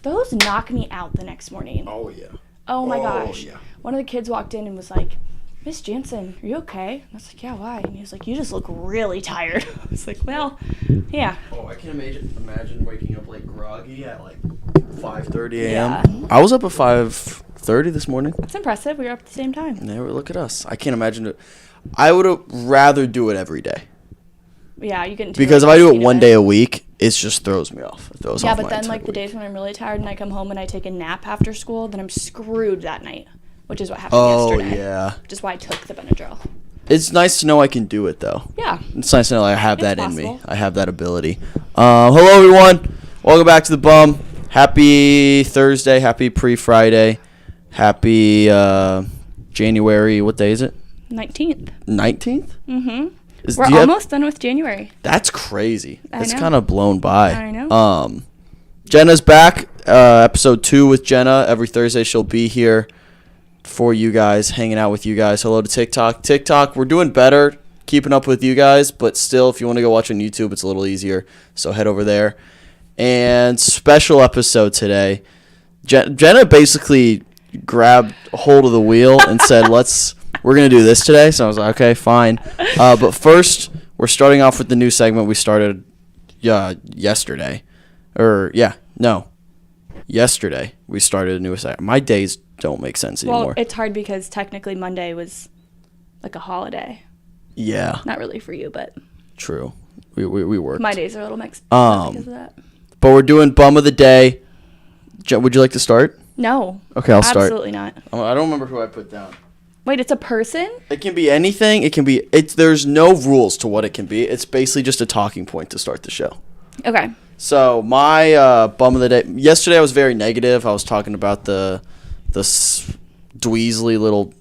those knock me out the next morning. Oh, yeah. Oh my gosh. Yeah. One of the kids walked in and was like, Miss Jansen, are you okay? And I was like, yeah, why? And he was like, you just look really tired. I was like, well, yeah. Oh, I can imagine waking up like groggy at like 5:30 a.m. Yeah. I was up at 5:30 this morning. That's impressive. We were up at the same time. And look at us. I can't imagine it. I would rather do it every day. Yeah, you get Because if I do it one day a week, it just throws me off. It throws off but my then entire like the week. days when I'm really tired and I come home and I take a nap after school, then I'm screwed that night, which is what happened yesterday. Yeah. Which is why I took the Benadryl. It's nice to know I can do it, though. Yeah. It's nice to know I have It's that in me. possible. I have that ability. Hello, everyone. Welcome back to The Bum. Happy Thursday. Happy pre-Friday. Happy January. What day is it? 19th. 19th? Mm-hmm. Do We're you have- almost done with January. That's crazy. I It's know. kind of blown by. I know. Jenna's back. Episode 2 with Jenna. Every Thursday she'll be here for you guys, hanging out with you guys. Hello to TikTok. TikTok, we're doing better, keeping up with you guys, but still, if you want to go watch on YouTube, it's a little easier. So head over there. And special episode today. Jenna basically grabbed a hold of the wheel and said, we're going to do this today. So I was like, okay, fine. But first, we're starting off with the new segment we started yesterday. Yesterday we started a new segment. My days don't make sense anymore. Well, it's hard because technically Monday was like a holiday. Yeah, Not really for you, but true. We worked. my days are a little mixed up because of that. But we're doing Bum of the Day. Would you like to start? No. Okay, I'll start. Absolutely not. I don't remember who I put down. Wait, it's a person? It can be anything. It can be. There's no rules to what it can be. It's basically just a talking point to start the show. Okay. So my Bum of the Day. Yesterday I was very negative. I was talking about the dweezly little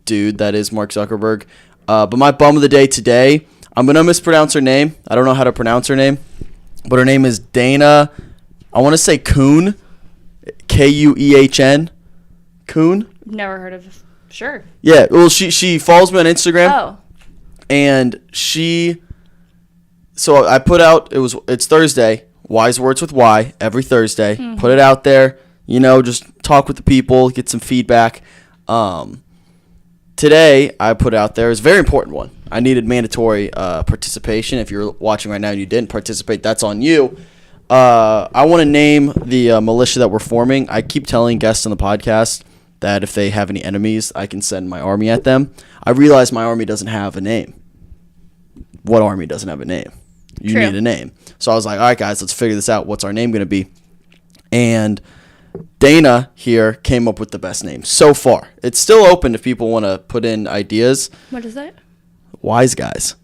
dude that is Mark Zuckerberg. But my Bum of the Day today, I'm gonna mispronounce her name. I don't know how to pronounce her name, but her name is Dana. I want to say Kuehn, Kuehn, Kuehn. Never heard of. Sure. Yeah. Well, she follows me on Instagram. Oh. And so I put out, it's Thursday, Wise Words with Y, every Thursday. Mm-hmm. Put it out there, just talk with the people, get some feedback. Today, I put out there, it's a very important one. I needed mandatory participation. If you're watching right now and you didn't participate, that's on you. I want to name the militia that we're forming. I keep telling guests on the podcast that if they have any enemies, I can send my army at them. I realize my army doesn't have a name. What army doesn't have a name? You True. need a name. So I was like, all right, guys, let's figure this out. What's our name going to be? And Dana here came up with the best name so far. It's still open if people want to put in ideas. What is it? Wise Guys.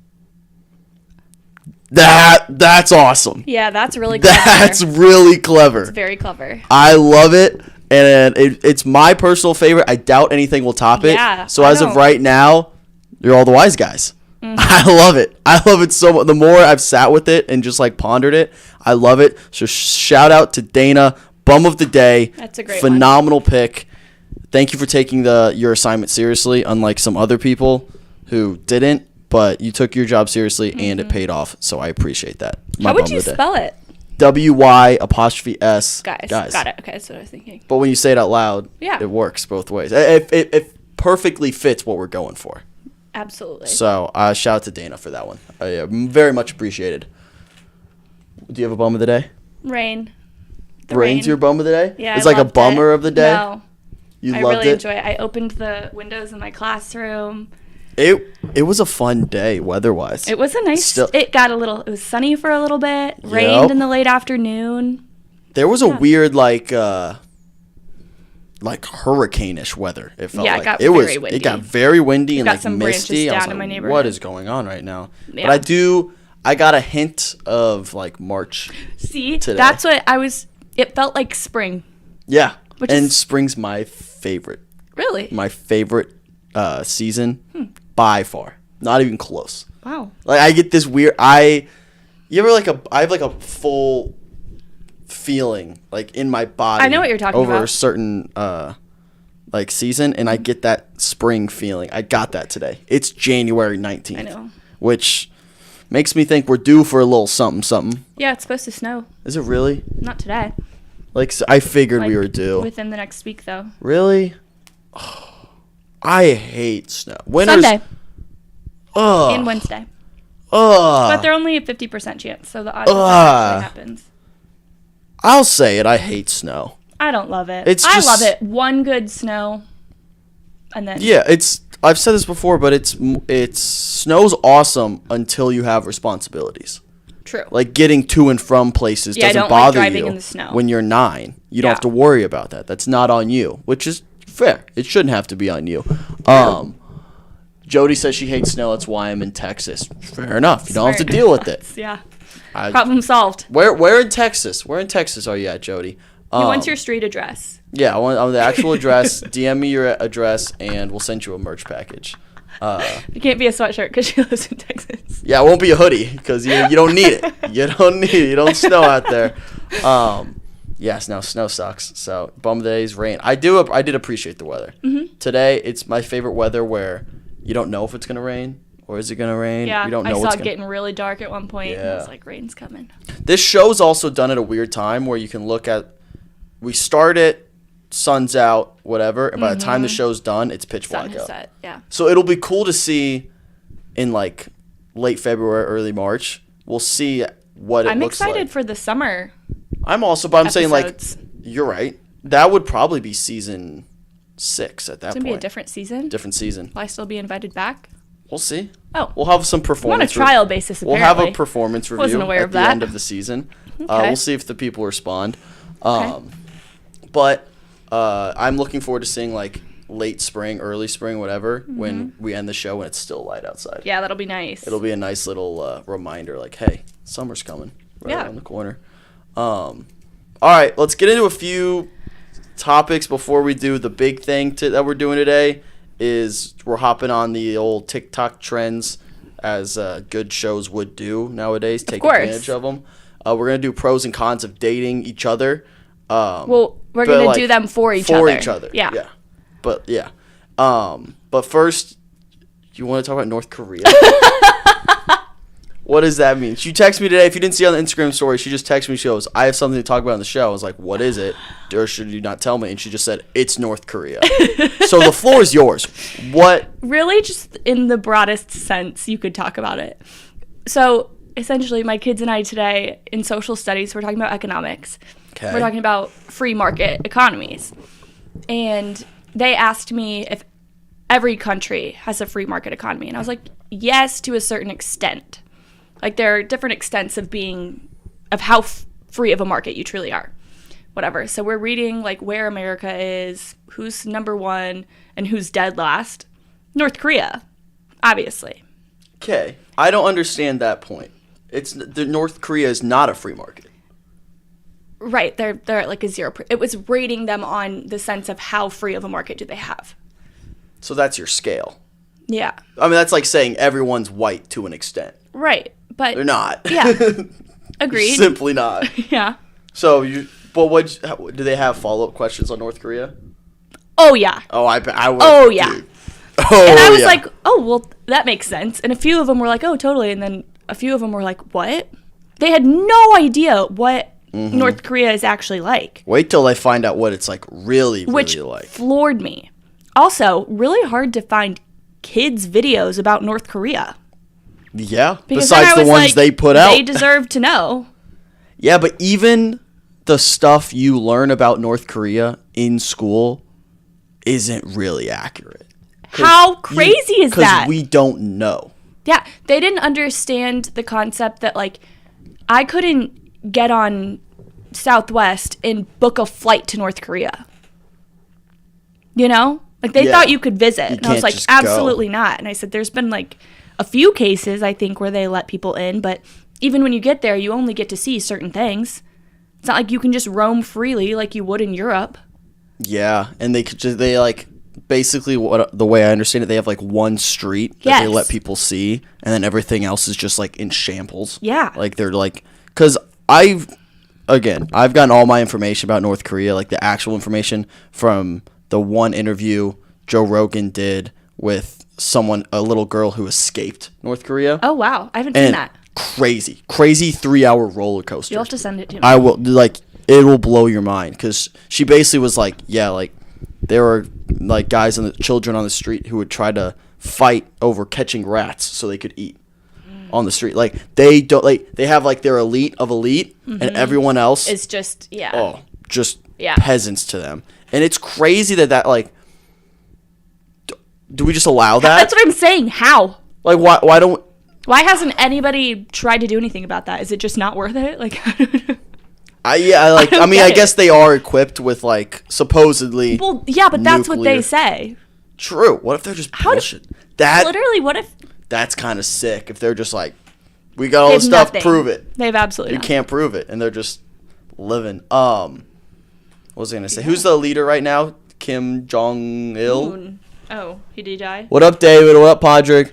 That's awesome. Yeah, that's really clever. That's really clever. It's very clever. I love it. And it's my personal favorite. I doubt anything will top it. Yeah, So I as of know. right now, you're all the wise guys. Mm-hmm. I love it. I love it so much. The more I've sat with it and just like pondered it, I love it. So shout out to Dana, Bum of the Day. That's a great phenomenal pick. Thank you for taking your assignment seriously, unlike some other people who didn't. But you took your job seriously and it paid off. So I appreciate that. My How would Bum you of the Day. spell it? WY''S. Guys. Got it. Okay, that's what I was thinking. But when you say it out loud, Yeah. it works both ways. It perfectly fits what we're going for. Absolutely. So shout out to Dana for that one. Very much appreciated. Do you have a bum of the day? Rain. The Rain's rain. your bum of the day? Yeah, It's I like a loved bummer it. of the day? No. You I loved really it? enjoy it. I opened the windows in my classroom. It was a fun day weather-wise. It was a nice. It was sunny for a little bit. Yep. Rained in the late afternoon. There was a Yeah. weird like hurricane-ish weather. It felt Yeah, it like got it was. very windy. It got very windy and got like some branches misty. I was down in like, my what neighborhood. is going on right now? Yeah. But I got a hint of like March. See, Today. that's what I was. It felt like spring. Yeah, Which and is- spring's my favorite. Really? My favorite season by far. Not even close. Wow. Like I get this weird. I have like a full feeling like in my body. I know what you're talking over about. a certain like season, and I get that spring feeling. I got that today. It's January 19th. I know. Which makes me think we're due for a little something something. Yeah, it's supposed to snow. Is it really? Not today. Like, I figured we Like, were due. within the next week, though. Really? I hate snow. Winter's, Sunday Ugh. and Wednesday. Ugh. But they're only a 50% chance, so the odds of that actually happens. I'll say it. I hate snow. I don't love it. It's I love just- it. One good snow, and then Yeah, I've said this before, but it's snow's awesome until you have responsibilities. true. Like getting to and from places Yeah, I doesn't don't like bother driving you in the snow. when you're 9. You don't Yeah. have to worry about that. That's not on you, which is fair. It shouldn't have to be on you. Jody says she hates snow. That's why I'm in Texas. Fair enough. You don't have to Smart. deal with it. Yeah, I- problem solved. Where in Texas? Where in Texas are you at, Jody? He wants your street address. Yeah, I want the actual address. DM me your address, and we'll send you a merch package. It can't be a sweatshirt because she lives in Texas. Yeah, it won't be a hoodie because you don't need it. You don't need it. You don't snow out there. Yes, no, snow sucks. So bum days, rain. I did appreciate the weather. Mm-hmm. Today, it's my favorite weather where you don't know if it's gonna rain or is it gonna rain. Yeah, you don't I know saw what's it gonna. getting really dark at one point, and I Yeah. was like, rain's coming. This show's also done at a weird time where you can look at. We start it, sun's out, whatever, and by the time the show's done, it's pitch Sun black has out. set, yeah. So it'll be cool to see in like late February, early March. We'll see what it I'm looks excited like. for the summer. But I'm saying like episodes. you're right. That would probably be season 6 at that It's going to be a point. different season. Different season. Will I still be invited back? We'll see. Oh. We'll have some I'm on a performance. trial basis, We'll apparently. have a performance review Wasn't aware at of the that. end of the season. Okay. We'll see if the people respond. Okay. But I'm looking forward to seeing like late spring, early spring, whatever, when we end the show and it's still light outside. Yeah, that'll be nice. It'll be a nice little reminder, like, hey, summer's coming right Yeah. around the corner. All right, let's get into a few topics before we do the big thing that we're doing today. Is we're hopping on the old TikTok trends as good shows would do nowadays. Take course. advantage of them. We're gonna do pros and cons of dating each other. Well, we're but, going to like, do them for each for other. each other. Yeah. Yeah. But yeah. But first, you want to talk about North Korea? What does that mean? She texted me today. If you didn't see on the Instagram story, she just texted me. She goes, I have something to talk about on the show. I was like, what is it? Or should you not tell me? And she just said, it's North Korea. So the floor is yours. What? Really, just in the broadest sense, you could talk about it. So, essentially, my kids and I today, in social studies, we're talking about economics. Okay. We're talking about free market economies. And they asked me if every country has a free market economy. And I was like, yes, to a certain extent. Like, there are different extents of how free of a market you truly are. Whatever. So we're reading, like, where America is, who's number one, and who's dead last. North Korea, obviously. Okay. I don't understand that point. North Korea is not a free market. Right. They're at, like, a 0. It was rating them on the sense of how free of a market do they have. So that's your scale. Yeah. I mean, that's like saying everyone's white to an extent. Right. But They're not. Yeah. Agreed. Simply not. Yeah. So do they have follow-up questions on North Korea? Oh, yeah. Oh, I would. Oh, yeah. Dude. Oh, And I was yeah. like, oh, well, that makes sense. And a few of them were like, oh, totally. And then a few of them were like, what? They had no idea what North Korea is actually like. Wait till they find out what it's like really, Which really like. floored me. Also, really hard to find kids' videos about North Korea. Yeah. Because then Besides I the was ones like, they put out. They deserve to know. Yeah, but even the stuff you learn about North Korea in school isn't really accurate. How crazy is that? Because we don't know. Yeah, they didn't understand the concept that, like, I couldn't get on Southwest and book a flight to North Korea. You know? Like, they Yeah. thought you could visit. And I was can't like, just go. absolutely not. And I said, there's been, like, a few cases, I think, where they let people in. But even when you get there, you only get to see certain things. It's not like you can just roam freely like you would in Europe. Yeah, and they like basically the way I understand it, they have like one street that they Yes. let people see, and then everything else is just like in shambles. Yeah. like they're like, because I've gotten all my information about North Korea, like the actual information from the one interview Joe Rogan did with a little girl who escaped North Korea. Oh, wow. I haven't seen and that. crazy 3-hour roller coaster. You'll have to send it to me. I will, like, it will blow your mind, because she basically was like, yeah, like there were like guys and children on the street who would try to fight over catching rats so they could eat on the street. Like they don't, like they have like their elite of elite, and everyone else It's just yeah. just Yeah. peasants to them. And it's crazy that like, do we just allow that? That's what I'm saying. How? Like why don't Why hasn't anybody tried to do anything about that? Is it just not worth it? Like, I don't mean, get I it. guess they are equipped with like supposedly. well, yeah, but that's what Nuclear. they say. True. What if they're just How do- bullshit? That Literally, what if that's kind of sick. If they're just like, we got all they this have stuff, nothing? prove it. They have absolutely You nothing. can't prove it, and they're just living. What was I gonna say? Who's the leader right now? Kim Jong Il. Moon. Oh, he did die? What up, David? What up, Podrick?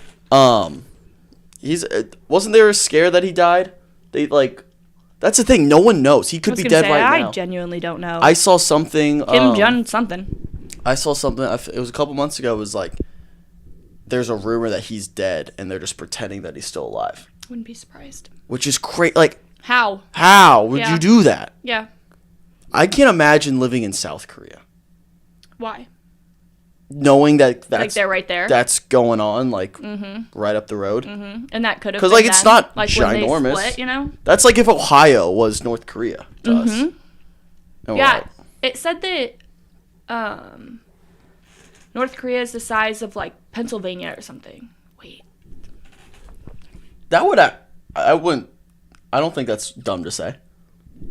He's wasn't there a scare that he died? They like, that's the thing. No one knows. He I could was be gonna dead say, right I now. genuinely don't know. I saw something. Kim Jong something. I saw something. It was a couple months ago. It was like, there's a rumor that he's dead, and they're just pretending that he's still alive, Wouldn't be surprised. which is crazy. Like, How? how would Yeah. you do that? Yeah. I can't imagine living in South Korea, Why? knowing that Like that's they're right there. that's going on, like right up the road. And that could have 'Cause, been like, it's them. not like when they ginormous. split, you know? That's like if Ohio was North Korea to us. And we're Yeah. like, It said that North Korea is the size of like Pennsylvania or something. Wait. that would I wouldn't. I don't think that's dumb to say.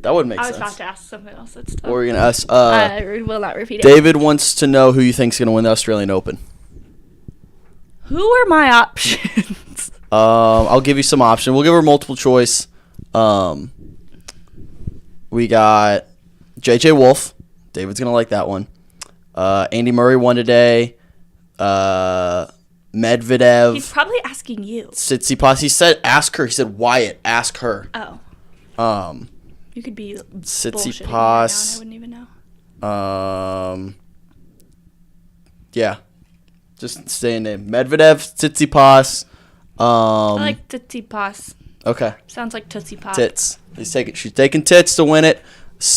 That would make I was sense. about to ask something else. That's What tough. were you gonna ask? I will not repeat it. David wants to know who you think's gonna win the Australian Open. Who are my options? I'll give you some option. We'll give her multiple choice. We got JJ Wolf. David's gonna like that one. Andy Murray won today. Medvedev. He's probably asking you. Tsitsipas. He said, "Ask her." He said, "Wyatt, ask her." Oh, Um, you could be bullshitting me right now and I Tsitsipas. wouldn't even know. Yeah, just say a name. Medvedev, Tsitsipas. I like Tootsie Pass. Okay. Sounds like Tootsie Pop. Tits. She's taking Tits to win it.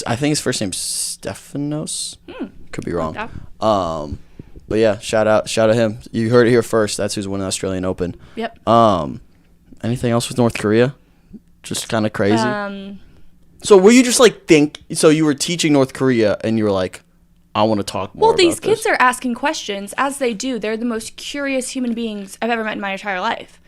I think his first name's Stefanos. Could be wrong. Yeah. But yeah, shout out him. You heard it here first. That's who's winning the Australian Open. Yep. Anything else with North Korea? Just kind of crazy. Um, So were you just like so you were teaching North Korea and you were like, I want to talk more well, these about this. kids are asking questions as they do. They're the most curious human beings I've ever met in my entire life.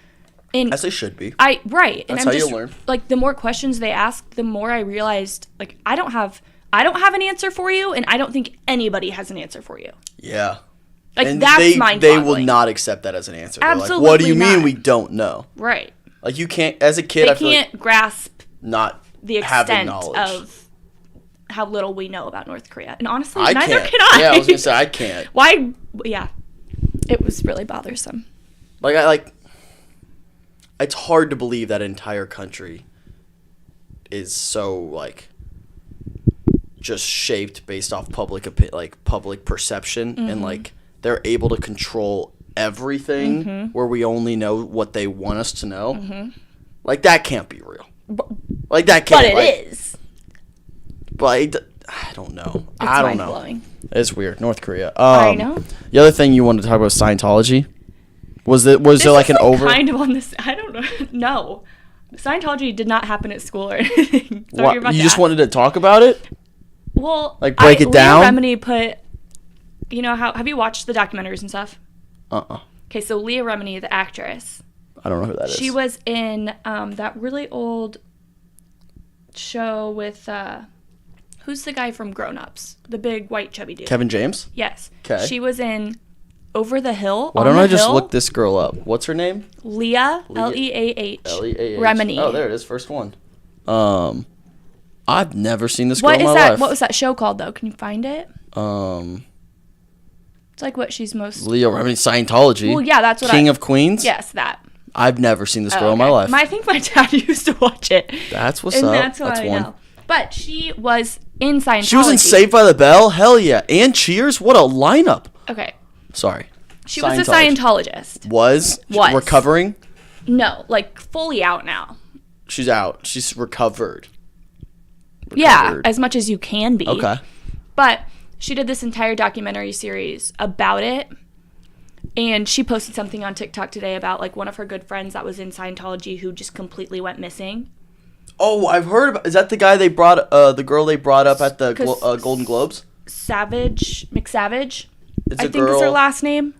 And As they should be. right. And That's I'm how you just learn. like the more questions they ask, the more I realized like I don't have an answer for you, and I don't think anybody has an answer for you. Yeah. Like And that's they mind-boggling. will not accept that as an answer. They're like, what do Absolutely you mean not. we don't know? Right. Like you can't, as a kid, They I feel like can't grasp not the having extent knowledge. of how little we know about North Korea. And honestly, I neither can't. can I. Yeah, I was gonna say I can't. Why? Yeah. It was really bothersome. It's hard to believe that entire country is so like just shaped based off public perception, and like they're able to control everything where we only know what they want us to know. Like that can't be real. Like that can't. But it is. But I don't know. It's I don't know. mind-blowing. It's weird. North Korea. I know. The other thing you wanted to talk about was Scientology. Was there like an over? Kind of on this. I don't know. No. Scientology did not happen at school or anything. So What, you're about you to just ask. wanted to talk about it? Well, like, break it down? Leah Remini put, you know, have you watched the documentaries and stuff? Okay, so Leah Remini, the actress, I don't know who that is. she was in that really old show with, who's the guy from Grown Ups? The big white chubby dude. Kevin James? Yes. 'Kay. She was in Over the Hill. Why On don't the I just Hill. look this girl up? What's her name? Leah, Leah Leah Remini. Oh, there it is. First one. I've never seen this girl What in is my that? life. What was that show called though? Can you find it? Um, It's like what she's most. Leo Remini, Scientology. Well, yeah, that's what King of Queens? Yes, that. I've never seen this Oh, girl in my okay. life. I think my dad used to watch it. That's what's And up. that's why I one. know. But she was in Scientology. She was in Saved by the Bell? Hell yeah. And Cheers? What a lineup. Okay. Sorry. She was a Scientologist. Was recovering? No, like fully out now. She's out. She's recovered. Yeah, recovered. as much as you can be. Okay. But she did this entire documentary series about it. And she posted something on TikTok today about like one of her good friends that was in Scientology who just completely went missing. Oh, I've heard about. Is that the guy they brought? The girl they brought up at the Golden Globes? McSavage. It's I a think girl. is her last name.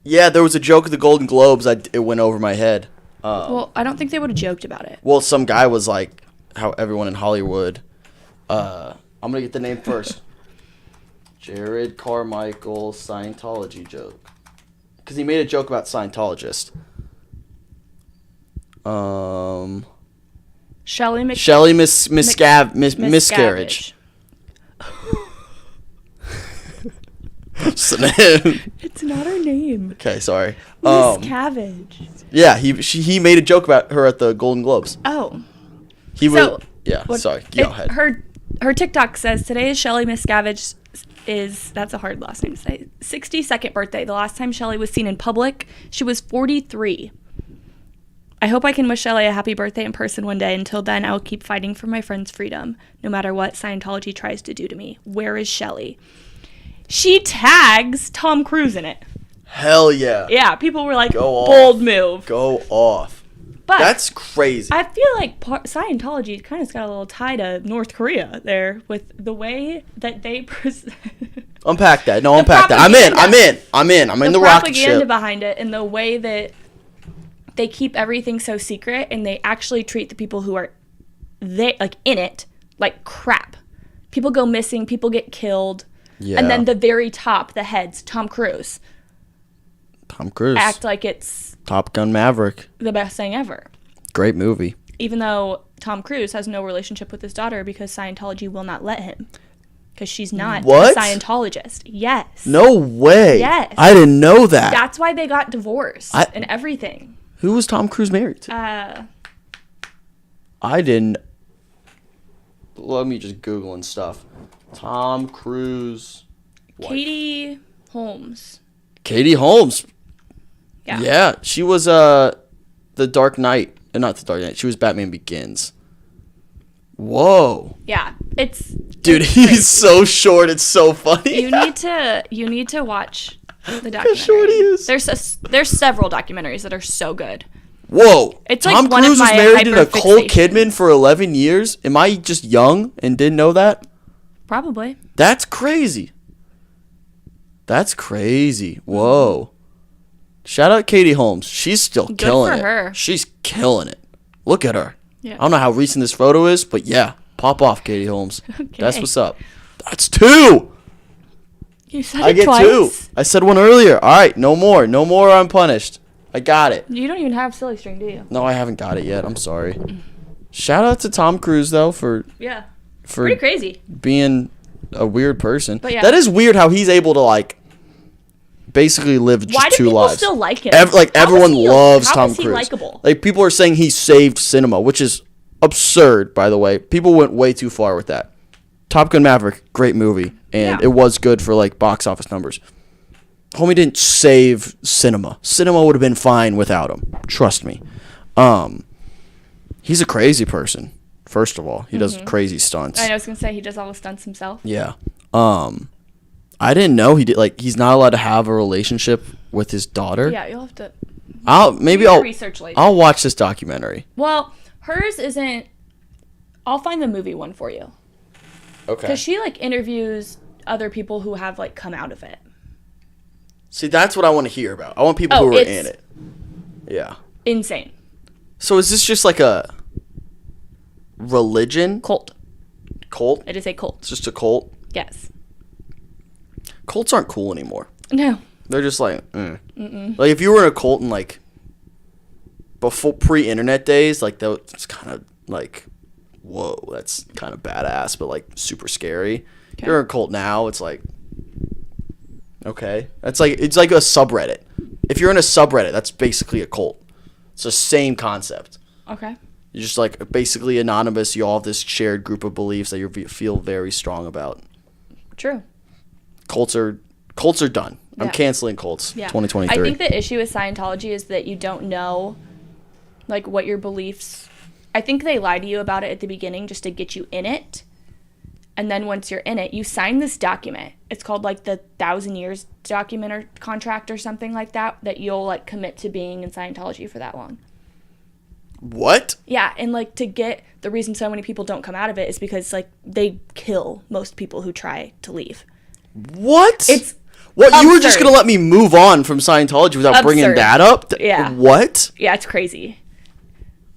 Yeah, there was a joke at the Golden Globes. It went over my head. Well, I don't think they would have joked about it. Well, some guy was like, how everyone in Hollywood. I'm gonna get the name first. Jared Carmichael Scientology joke. Because he made a joke about Scientologist. Shelley Miscarriage. It's not her name. Okay, sorry. Miscavige. Yeah, he made a joke about her at the Golden Globes. Oh. He So, was. Sorry. Go ahead. Her TikTok says today is Shelley Miscavige that's a hard last name to say. 62nd birthday. The last time Shelley was seen in public, she was 43. I hope I can wish Shelley a happy birthday in person one day. Until then, I will keep fighting for my friend's freedom, no matter what Scientology tries to do to me. Where is Shelley? She tags Tom Cruise in it. Hell yeah. Yeah, people were like, Go off. bold move. Go off. But That's crazy. I feel like Scientology kind of got a little tie to North Korea there with the way that they present. Unpack that. No, unpack that. I'm in the rocket propaganda ship. behind it and the way that they keep everything so secret and they actually treat the people who are like in it like crap. People go missing, people get killed. Yeah. And then the very top, the heads, Tom Cruise, act like it's Top Gun Maverick. the best thing ever. Great movie. Even though Tom Cruise has no relationship with his daughter because Scientology will not let him. Because she's not What? a Scientologist. Yes. No way. Yes. I didn't know that. That's why they got divorced and everything. Who was Tom Cruise married to? I didn't. Let me just Google and stuff. Tom Cruise. wife. Katie Holmes. Katie Holmes. Yeah. Yeah, she was the Dark Knight. Not the Dark Knight. She was Batman Begins. Whoa. Yeah. Dude, it's he's crazy. so short. It's so funny. You need to watch the documentary. How short he is. There's several documentaries that are so good. Whoa. It's like Tom one of Cruise was my married to Nicole hyperfixations. Kidman for 11 years. Am I just young and didn't know that? Probably. That's crazy. Whoa. Shout out Katie Holmes. She's still killing for it. her. She's killing it. Look at her. Yeah. I don't know how recent this photo is, but yeah. Pop off, Katie Holmes. Okay. That's what's up. That's 2. You said I it get twice. 2. I said one earlier. All right, no more. No more unpunished. I got it. You don't even have silly string, do you? No, I haven't got it yet. I'm sorry. Shout out to Tom Cruise though for Yeah. for Pretty crazy. being a weird person. But yeah. That is weird how he's able to like basically live just Why do 2 people lives. still like him? Everyone loves how Tom is he Cruise. likable? Like people are saying he saved cinema, which is absurd, by the way. People went way too far with that. Top Gun Maverick, great movie, and Yeah. it was good for like box office numbers. Homie didn't save cinema. Cinema would have been fine without him. Trust me. He's a crazy person. First of all, he does crazy stunts. I was gonna say he does all the stunts himself. Yeah. I didn't know he did. Like, he's not allowed to have a relationship with his daughter. Yeah, you'll have to. Maybe do I'll research later. I'll watch this documentary. Well, hers isn't. I'll find the movie one for you Okay. because she like interviews other people who have like come out of it. See, that's what I want to hear about. I want people who are in it. Yeah. Insane. So is this just like a religion Cult. cult? It is a cult. It's just a cult. Yes. Cults aren't cool anymore. No. They're just like, like if you were in a cult in like before pre-internet days, like that's kind of like, whoa, that's kind of badass, but like super scary. If you're in a cult now, it's like, okay, it's like a subreddit. If you're in a subreddit, that's basically a cult. It's the same concept. Okay. You're just like basically anonymous. You all have this shared group of beliefs that you feel very strong about. True. Cults are done. I'm Yeah. canceling cults. Yeah. 2023. I think the issue with Scientology is that you don't know, like, what your beliefs I think they lie to you about it at the beginning just to get you in it. And then once you're in it, you sign this document. It's called like the 1,000 years document or contract or something like that, that you'll like commit to being in Scientology for that long. What? Yeah, and like to get the reason so many people don't come out of it is because like they kill most people who try to leave. What? It's what absurd. you were just gonna let me move on from Scientology without bringing Absurd. that up? Yeah. What? Yeah, it's crazy.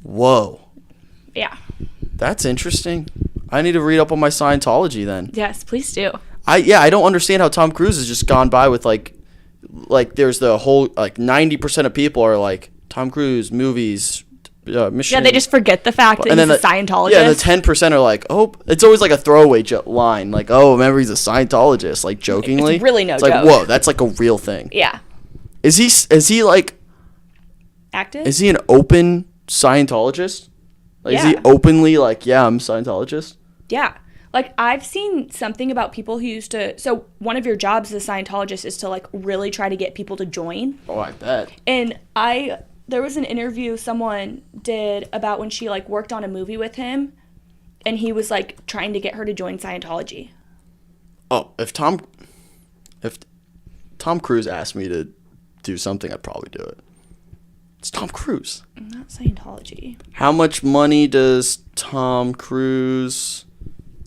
Whoa. Yeah. That's interesting. I need to read up on my Scientology then. Yes, please do. I don't understand how Tom Cruise has just gone by with like there's the whole like 90% of people are like Tom Cruise movies. Mission. Yeah, they just forget the fact that And he's then a Scientologist. Yeah, the 10% are like, oh, it's always like a throwaway line, like, oh, remember he's a Scientologist, like jokingly. It's really no It's like, joke. whoa, that's like a real thing. Yeah. Is he like? Active? Is he an open Scientologist? Like, Is he Yeah. openly like, yeah, I'm a Scientologist? Yeah. Like, I've seen something about people who used to... So, one of your jobs as a Scientologist is to, like, really try to get people to join. Oh, I bet. And there was an interview someone did about when she, like, worked on a movie with him, and he was, like, trying to get her to join Scientology. Oh, if Tom Cruise asked me to do something, I'd probably do it. It's Tom Cruise. Not Scientology. How much money does Tom Cruise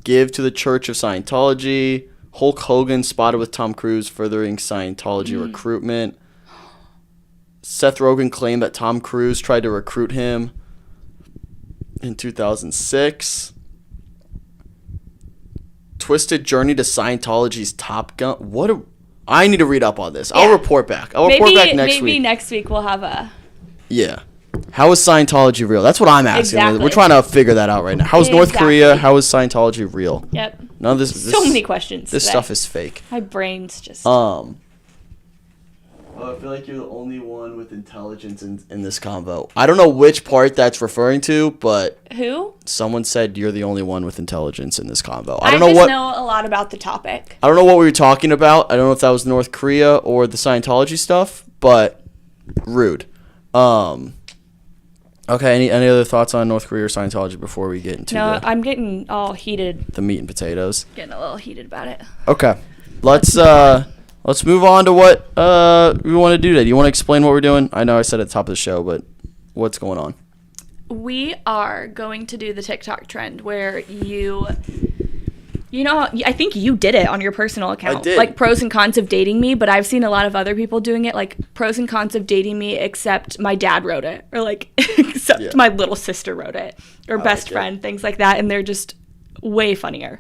give to the Church of Scientology? Hulk Hogan spotted with Tom Cruise furthering Scientology recruitment. Seth Rogen claimed that Tom Cruise tried to recruit him in 2006. Twisted journey to Scientology's Top Gun. I need to read up on this. I'll Yeah. report back. I'll report back next week. Maybe next week we'll have a... Yeah. How is Scientology real? That's what I'm asking. Exactly. We're trying to figure that out right now. How is North Exactly. Korea? How is Scientology real? Yep. None of this. So many questions This today. stuff is fake. My brain's just... I feel like you're the only one with intelligence in this convo. I don't know which part that's referring to, but Who? someone said you're the only one with intelligence in this convo. I don't know just what know a lot about the topic. I don't know what we were talking about. I don't know if that was North Korea or the Scientology stuff, but rude. Okay, any other thoughts on North Korea or Scientology before we get into No, I'm getting all heated. the meat and potatoes? Getting a little heated about it. Okay. Let's move on to what we want to do today. Do you want to explain what we're doing? I know I said at the top of the show, but what's going on? We are going to do the TikTok trend where you know, I think you did it on your personal account. I did. Like pros and cons of dating me, but I've seen a lot of other people doing it. Like pros and cons of dating me, except my dad wrote it, or like except my little sister wrote it, or best like it. friend, things like that, and they're just way funnier.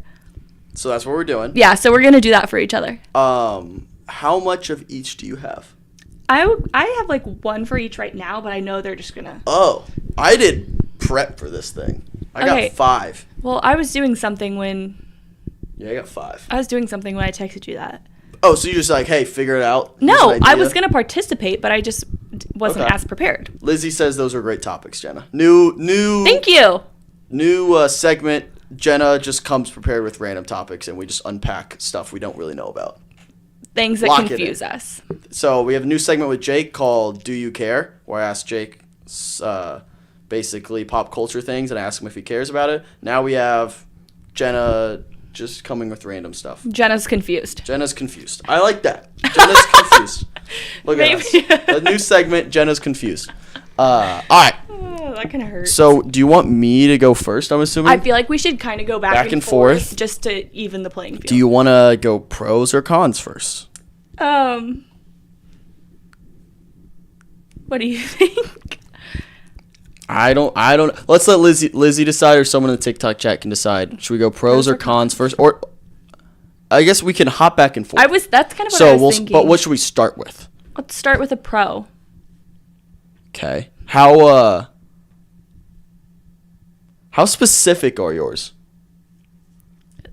So that's what we're doing. Yeah, so we're gonna do that for each other. How much of each do you have? I have like one for each right now, but I know they're just gonna. Oh, I did prep for this thing. I Okay. got 5. Well, I was doing something when Yeah, I got 5. I texted you that. Oh, so you just like, hey, figure it out? Here's No, an I idea? was gonna participate, but I just wasn't Okay. as prepared. Lizzie says those are great topics, Jenna. New Thank you. segment. Jenna just comes prepared with random topics, and we just unpack stuff we don't really know about. Things that Lock it confuse in. us. So we have a new segment with Jake called "Do You Care?" where I ask Jake basically pop culture things, and I ask him if he cares about it. Now we have Jenna just coming with random stuff. Jenna's confused. Jenna's confused. I like that. Jenna's confused. Look at us. Maybe. A new segment. Jenna's confused. All right. Oh, that kind of hurts. So, do you want me to go first? I'm assuming. I feel like we should kind of go back and forth just to even the playing field. Do you want to go pros or cons first? What do you think? I don't. Let's let Lizzie decide, or someone in the TikTok chat can decide. Should we go pros or cons first, or I guess we can hop back and forth. That's kind of what I was thinking. But what should we start with? Let's start with a pro. Okay. How specific are yours?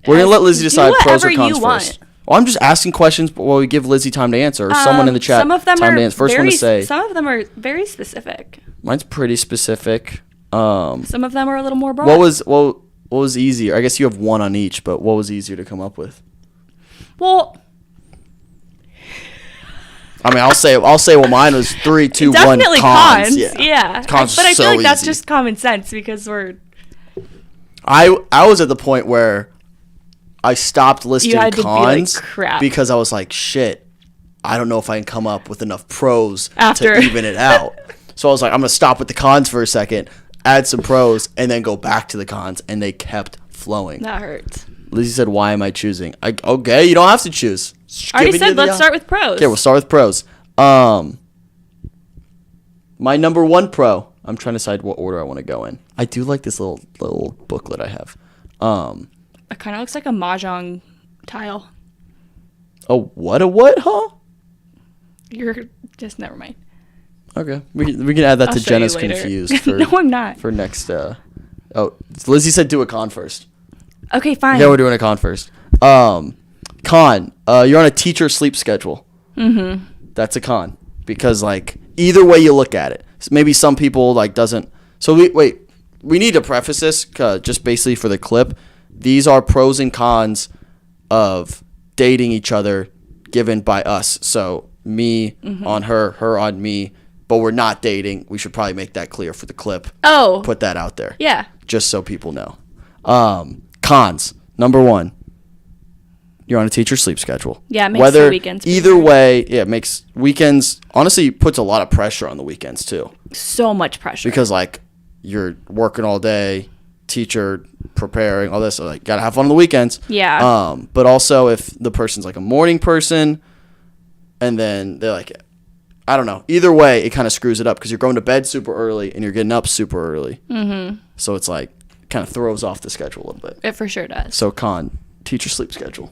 We're gonna let Lizzie Do decide pros or whatever cons you want. first. Well, I'm just asking questions, but while we give Lizzie time to answer, or someone in the chat some of them time are to answer. First one to say. Some of them are very specific. Mine's pretty specific. Some of them are a little more broad. What was easier? I guess you have one on each, but what was easier to come up with? Well, I mean, I'll say what mine was 3, 2, 1 Definitely cons. Yeah. Cons But I so feel like that's easy. just common sense because we're. I was at the point where I stopped listing had to be like, cons crap. because I was like, shit, I don't know if I can come up with enough pros After. to even it out. So I was like, I'm going to stop with the cons for a second, add some pros, and then go back to the cons, and they kept flowing. That hurts. Lizzie said, why am I choosing? Okay, you don't have to choose. Just I already giving you said the let's start with pros. Okay, we'll start with pros. My number 1 pro, I'm trying to decide what order I want to go in. I do like this little booklet I have. It kind of looks like a mahjong tile. A what, huh? You're just never mind. Okay, we can add that I'll to show you Jenna's later. confused for No, I'm not. for next. Lizzie said do a con first. Okay, fine. Yeah, we're doing a con first. Con. You're on a teacher sleep schedule. Mm-hmm. That's a con because like either way you look at it, maybe some people like doesn't. So we need to preface this just basically for the clip. These are pros and cons of dating each other given by us. So me on her on me, but we're not dating. We should probably make that clear for the clip. Oh. Put that out there. Yeah. Just so people know. Cons. Number 1. You're on a teacher sleep schedule. Yeah, it makes the weekends Either pretty hard. way, yeah, it makes weekends, honestly, puts a lot of pressure on the weekends too. So much pressure. Because like you're working all day, teacher preparing, all this, so like gotta have fun on the weekends. Yeah. But also if the person's like a morning person and then they're like, I don't know. Either way, it kind of screws it up because you're going to bed super early and you're getting up super early. Mm-hmm. So it's like kind of throws off the schedule a little bit. It for sure does. So con, teacher sleep schedule.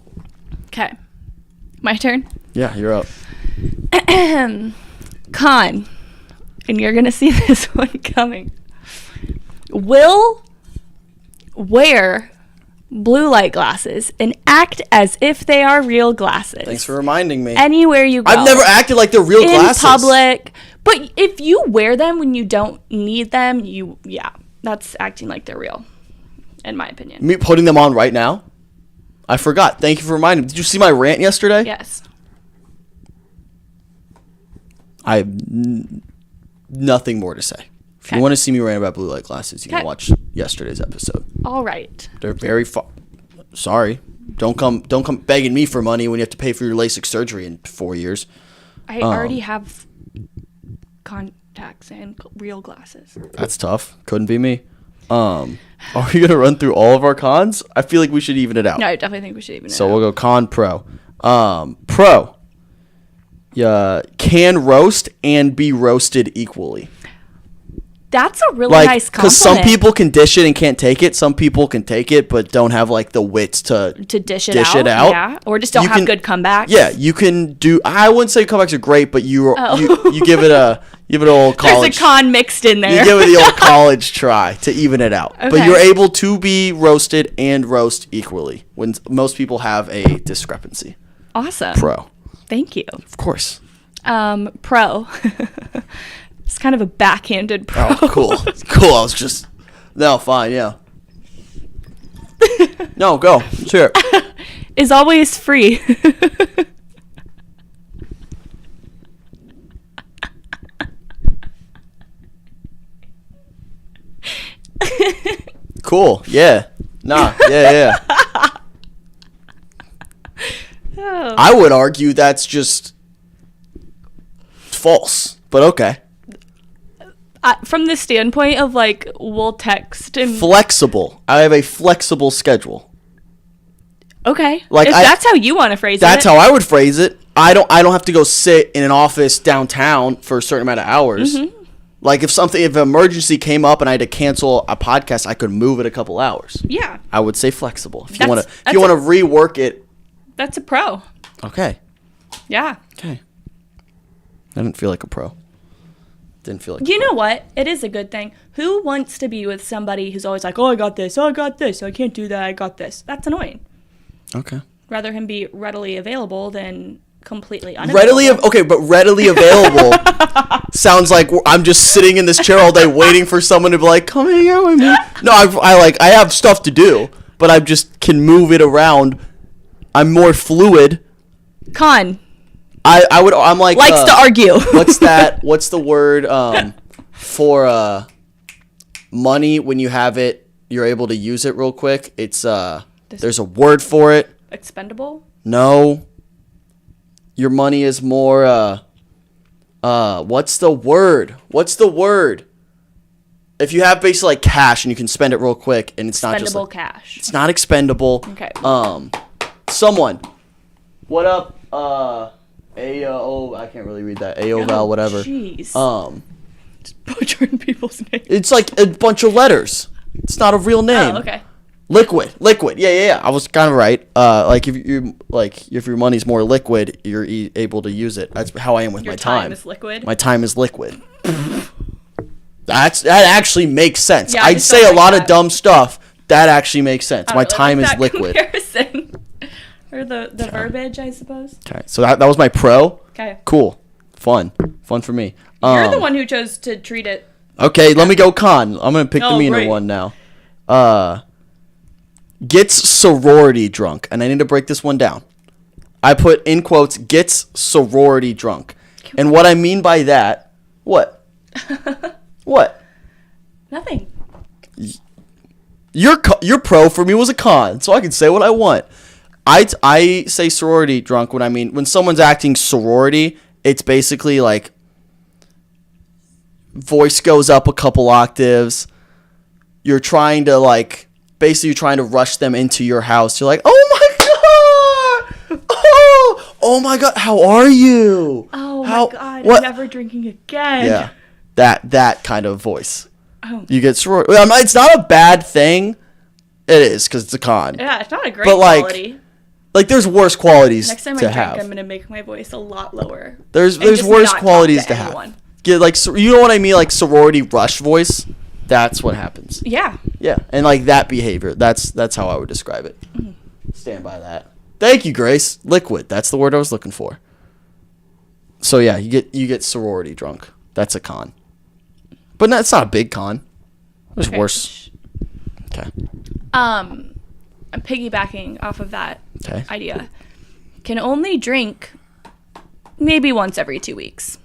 Okay. My turn. Yeah, you're up. Con. And you're going to see this one coming. Will wear blue light glasses and act as if they are real glasses. Thanks for reminding me. Anywhere you go. I've never acted like they're real in glasses. public. But if you wear them when you don't need them, that's acting like they're real, in my opinion. Me putting them on right now? I forgot. Thank you for reminding me. Did you see my rant yesterday? Yes. I have nothing more to say. If you want to see me rant about blue light glasses, you can watch yesterday's episode. All right. They're very sorry. Don't come begging me for money when you have to pay for your LASIK surgery in 4 years. I already have contacts and real glasses. That's tough. Couldn't be me. Are we gonna run through all of our cons? I feel like we should even it out. No, I definitely think we should even. So we'll go con pro. Pro. Yeah, can roast and be roasted equally. That's a really Like, nice compliment. because some people can dish it and can't take it. Some people can take it but don't have like the wits to dish it dish out, it out. yeah, or just don't You have can- good comebacks. Yeah, you can do. I wouldn't say comebacks are great, but you Oh. you give it a old There's college. a con mixed in there. You give it the old college try to even it out. But Okay. you're able to be roasted and roast equally when most people have a discrepancy. Awesome. Pro, Thank you. of course. Pro. It's kind of a backhanded pro. Oh, cool. Cool. I was just no fine. Yeah. No, go. Let's hear it. Is always free. Cool. Yeah. Nah. Yeah. Oh. I would argue that's just false, but okay. From the standpoint of like, we'll text and Flexible. I have a flexible schedule. okay, Like, if that's how you want to phrase That's it. how I would phrase it. I don't have to go sit in an office downtown for a certain amount of hours. Mm-hmm. Like if an emergency came up and I had to cancel a podcast, I could move it a couple hours. Yeah, I would say flexible. If you That's- want to rework it, that's a pro. okay. Yeah. Okay. I didn't feel like a pro. Didn't feel like You know what? It is a good thing. Who wants to be with somebody who's always like, oh, I got this, I can't do that, I got this. That's annoying. Okay. Rather him be readily available than completely unavailable. Readily available sounds like I'm just sitting in this chair all day waiting for someone to be like, come hang out with me. No, I have stuff to do, but I just can move it around. I'm more fluid. Con. I'm like Likes to argue. What's that? What's the word for money when you have it? You're able to use it real quick. It's there's a word for it. Expendable? No. Your money is more what's the word? What's the word? If you have basically like cash and you can spend it real quick and it's not just Expendable like, cash. it's not expendable. Okay. Someone. What up? I can't really read that. AOVAL, whatever. Jeez. Just butchering people's names. It's like a bunch of letters. It's not a real name. Oh, okay. Liquid. Yeah. I was kind of right. Like if your money's more liquid, you're able to use it. That's how I am with Your my time. time is liquid? My time is liquid. That actually makes sense. Yeah, I I'd just say don't a like lot that. of dumb stuff. That actually makes sense. I My don't really time like is that liquid. Comparison. Or the verbiage, I suppose. Okay, so that was my pro. Okay. Cool, fun for me. You're the one who chose to treat it. Okay, let me go con. I'm gonna pick the Oh, meaner great. one now. Gets sorority drunk, and I need to break this one down. I put in quotes gets sorority drunk, and what I mean by that, what? What? Nothing. Your pro for me was a con, so I can say what I want. I say sorority drunk when I mean when someone's acting sorority, it's basically like voice goes up a couple octaves. You're trying to basically you're trying to rush them into your house. You're like, oh my god, oh my god, how are you? Oh How, my god, what? I'm never drinking again. Yeah, that kind of voice. Oh. You get sorority. It's not a bad thing. It is because it's a con. Yeah, it's not a great But, quality. Like there's worse qualities Next time I to drink, have. I'm gonna make my voice a lot lower. There's just worse not qualities talk to to have. anyone. Get you know what I mean, like sorority rush voice. That's what happens. Yeah. Yeah, and like that behavior. That's how I would describe it. Stand by that. Thank you, Grace. Liquid. That's the word I was looking for. So yeah, you get sorority drunk. That's a con. But it's not a big con. There's Okay. worse. Okay. I'm piggybacking off of that Okay. idea. Can only drink maybe once every 2 weeks.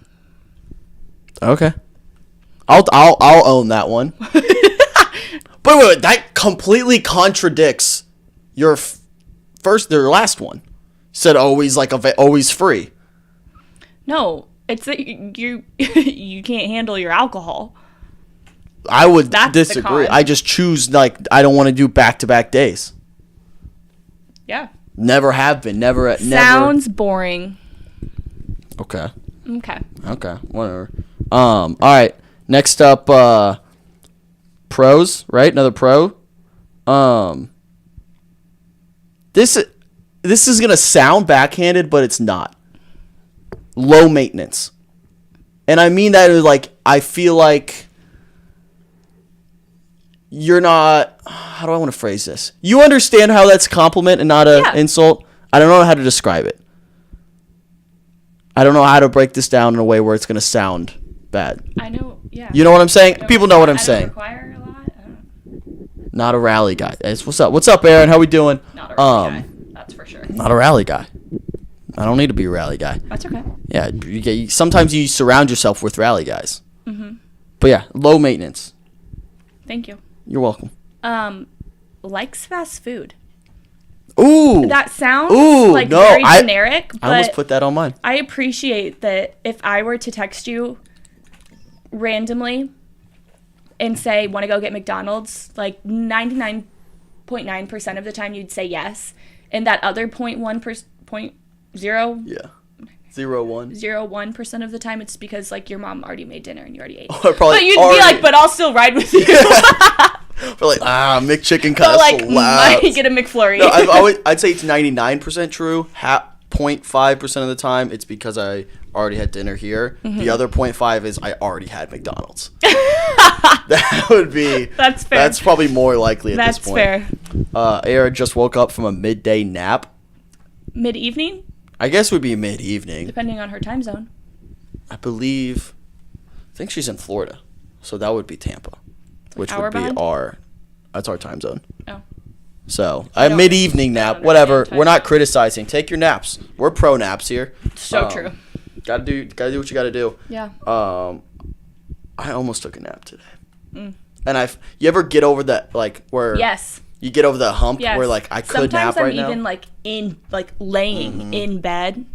Okay. I'll own that one. But wait, that completely contradicts your your last one. You said always always free. No, it's that you you can't handle your alcohol. I would That's the disagree. con. I just choose I don't want to do back-to-back days. Yeah. Never have been. Never. Sounds boring. Okay. Okay. Okay. Whatever. All right. Next up, pros. Right. Another pro. This is gonna sound backhanded, but it's not. Low maintenance, and I mean that is I feel like you're not. How do I want to phrase this? You understand how that's a compliment and not an insult? I don't know how to describe it. I don't know how to break this down in a way where it's going to sound bad. I know. Yeah. You know what I'm saying? People know what I'm I don't saying. require a lot. I don't- Not a rally guy. What's up? What's up, Aaron? How we doing? Not a rally guy. That's for sure. Not a rally guy. I don't need to be a rally guy. That's okay. Yeah, sometimes you surround yourself with rally guys. But yeah, low maintenance. Thank you. You're welcome. Likes fast food. Ooh. That sounds Ooh, like no, very generic, I almost but put that on mine. I appreciate that if I were to text you randomly and say, want to go get McDonald's, like 99.9% of the time you'd say yes. And that other 0.01% Yeah. 0-1. of the time it's because like your mom already made dinner and you already ate. Or probably But you'd already- be like, but I'll still ride with you. We're like, McChicken But kind like, of might slaps. get a McFlurry. No, I'd say it's 99% true. 0.5% of the time, it's because I already had dinner here. The other 0.5 is I already had McDonald's. That would be. That's fair. That's probably more likely at That's this point. fair. Aaron just woke up from a midday nap. Mid-evening, I guess it would be mid-evening. depending on her time zone. I think she's in Florida, so that would be Tampa, which hour would be behind? that's our time zone. Oh. So don't- mid evening I nap, don't whatever. understand We're not criticizing. Take your naps. We're pro naps here. So true. Gotta do what you gotta do. Yeah. I almost took a nap today. And you ever get over that, like, where Yes. you get over the hump Yes. where, like, I could Sometimes nap I'm right now? even like laying in bed, and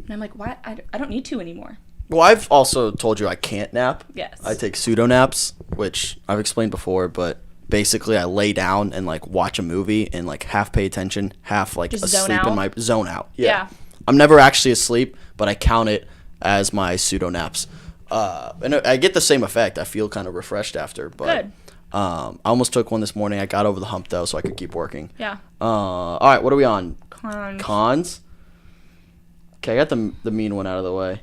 I'm like, why? I don't need to anymore. Well, I've also told you I can't nap. Yes. I take pseudo naps, which I've explained before, but basically I lay down and, like, watch a movie and, like, half pay attention, half, like, Just zone asleep in out? my zone out. Yeah. I'm never actually asleep, but I count it as my pseudo naps. And I get the same effect. I feel kind of refreshed after. But, Good. I almost took one this morning. I got over the hump, though, so I could keep working. Yeah. All right, what are we on? Cons. Cons? Okay, I got the mean one out of the way.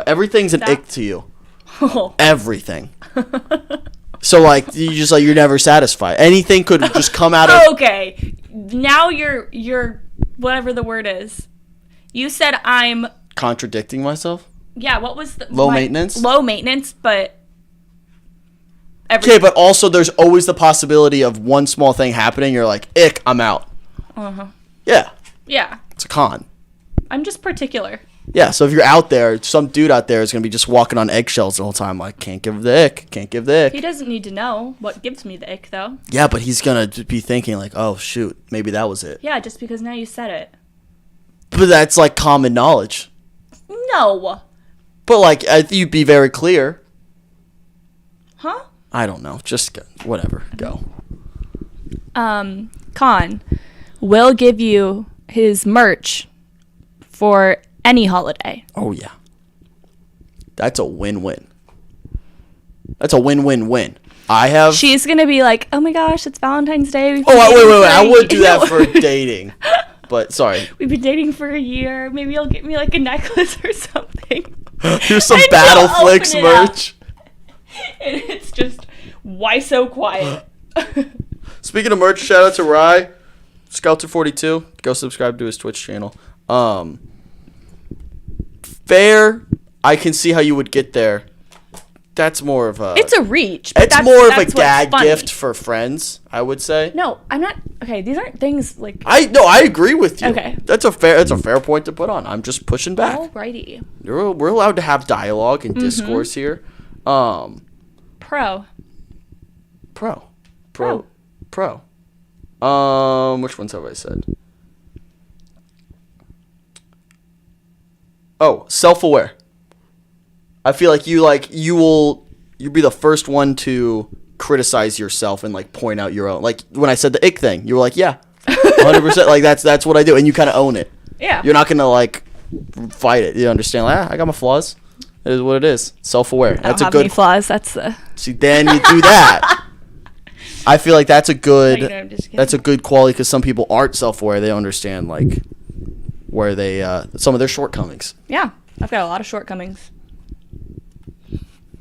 Everything's an That- ick to you. Everything. So, like, you're never satisfied. Anything could just come out of... Okay. Now you're whatever the word is. You said I'm Contradicting myself? yeah. What was the Low maintenance? Low maintenance, but Okay, but also there's always the possibility of one small thing happening. You're like, ick, I'm out. Yeah, yeah. it's a con. I'm just particular. Yeah, so if you're out there, some dude out there is going to be just walking on eggshells the whole time. Like, can't give the ick, can't give the He ick. doesn't need to know what gives me the ick, though. Yeah, but he's going to be thinking, like, oh, shoot, maybe that was it. Yeah, just because now you said it. But that's, like, common knowledge. No. But, like, I think you'd be very clear. Huh? I don't know. Just whatever. Go. Con will give you his merch for any holiday. Oh, yeah. That's a win-win. That's a win-win-win. I have... She's gonna be like, "Oh my gosh, it's Valentine's Day." We've Oh, been dating wait. for I a would do year." that for dating. But, sorry. We've been dating for a year. Maybe you'll get me like a necklace or something. Here's some And Battle you'll Flicks open it up. merch. And it's just, why so quiet? Speaking of merch, shout out to Rye, Skelter42. Go subscribe to his Twitch channel. Fair, I can see how you would get there. That's more of a... It's a reach. But It's more of a that's what's gag funny. gift for friends, I would say. No, I'm not. Okay, these aren't things like. I agree with you. Okay. That's a fair point to put on. I'm just pushing back. Alrighty. We're allowed to have dialogue Mm-hmm. and discourse here. Pro. Pro. Which ones have I said? Oh, self-aware. I feel like you'll be the first one to criticize yourself and like point out your own. Like when I said the ick thing, you were like, yeah, 100%. Like that's what I do, and you kind of own it. Yeah. You're not gonna like fight it. You understand? Like, I got my flaws. It is what it is. Self-aware. I don't That's a have good. any flaws. That's the. See, then you do that. I feel like that's a good. No, I'm just kidding. That's a good quality because some people aren't self-aware. They don't understand like where they some of their shortcomings. Yeah, I've got a lot of shortcomings.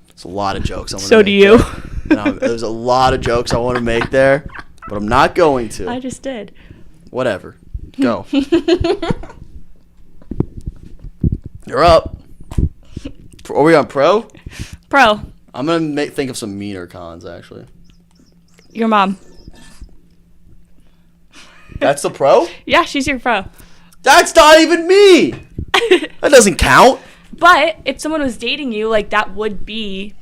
It's a lot of jokes. I want So to do make you. there. No, there's a lot of jokes I want to make there, but I'm not going to. I just did. Whatever. Go. You're up. Are we on pro? Pro. I'm gonna think of some meaner cons actually. Your mom. That's the pro? Yeah, she's your pro. That's not even me. That doesn't count. But if someone was dating you, like that would be.